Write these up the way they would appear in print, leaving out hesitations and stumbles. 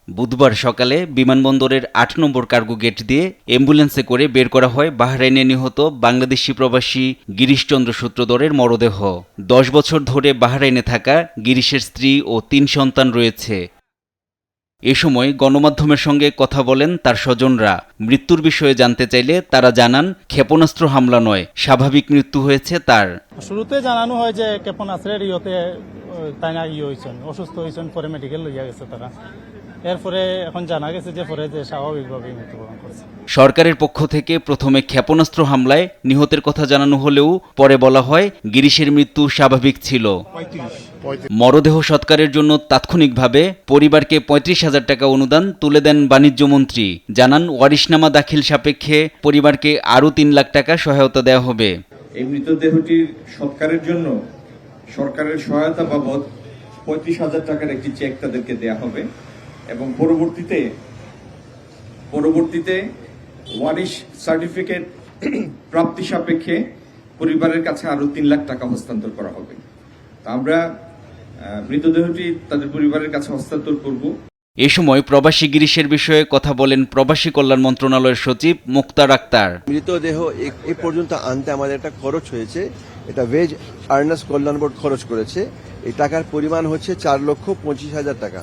বুধবার সকালে বিমানবন্দরের ৮ নম্বর কার্গো গেট দিয়ে অ্যাম্বুলেন্সে করে বের করা হয় বাহরাইনে নিহত বাংলাদেশি প্রবাসী গিরিশচন্দ্র সূত্রধরের মরদেহ। ১০ বছর ধরে বাহরাইনে থাকা গিরিশের স্ত্রী ও ৩ সন্তান রয়েছে। এ সময় গণমাধ্যমের সঙ্গে কথা বলেন তার স্বজনরা। মৃত্যুর বিষয়ে জানতে চাইলে তারা জানান, ক্ষেপণাস্ত্র হামলা নয়, স্বাভাবিক মৃত্যু হয়েছে তার। শুরুতে জানানো হয় যে ক্ষেপণাস্ত্রের তাই না হয়েছেন, অসুস্থ হয়েছেন, পরে মেডিকেল লইয়া গেছে তারা। এরপরে এখন জানা গেছে যে পরে যে স্বাভাবিকভাবে মৃত্যুবরণ করেছে। সরকারের পক্ষ থেকে প্রথমে ক্ষেপণাস্ত্র হামলায় নিহতের কথা জানানো হলেও পরে বলা হয় গিরিশের মৃত্যু স্বাভাবিক ছিল। মরদেহ সৎকারের জন্য তাৎক্ষণিকভাবে পরিবারকে ৩৫,০০০ টাকা অনুদান তুলে দেন বাণিজ্যমন্ত্রী। জানান, ওয়ারিশনামা দাখিল সাপেক্ষে পরিবারকে আরও ৩ লাখ টাকা সহায়তা দেওয়া হবে। এই মৃতদেহটির সৎকারের জন্য সরকারের সহায়তা বাবদ ৩৫,০০০ টাকার একটি চেক তাদেরকে দেয়া হবে এবং পরবর্তীতে ওয়ারিশ সার্টিফিকেট প্রাপ্তি সাপেক্ষে পরিবারের কাছে আরো ৩ লাখ টাকা হস্তান্তর করা হবে। আমরা মৃতদেহটি তাদের পরিবারের কাছে হস্তান্তর করব। এ সময় প্রবাসী গিরিশের বিষয়ে কথা বলেন প্রবাসী কল্যাণ মন্ত্রণালয়ের সচিব মুক্তার আক্তার। মৃতদেহ এ পর্যন্ত আনতে আমাদের একটা খরচ হয়েছে, এটা ওয়েজ আর্নার্স কল্যাণ বোর্ড খরচ করেছে। এই টাকার পরিমাণ হচ্ছে 4,25,000 টাকা।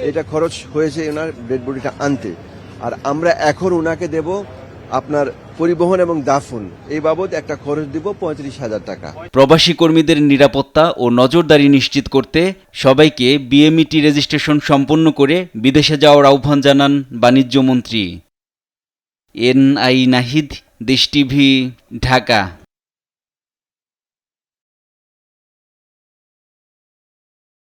এটা খরচ হয়েছে ওনার ডেড বডিটা আনতে। আর আমরা এখন ওনাকে দেব আপনার পরিবহন এবং দাফন, এই বাবদ একটা খরচ দিব 35,000 টাকা। প্রবাসী কর্মীদের নিরাপত্তা ও নজরদারি নিশ্চিত করতে সবাইকে বিএমইটি রেজিস্ট্রেশন সম্পন্ন করে বিদেশে যাওয়ার আহ্বান জানান বাণিজ্যমন্ত্রী। এনআই নাহিদ, দেশ টিভি, ঢাকা।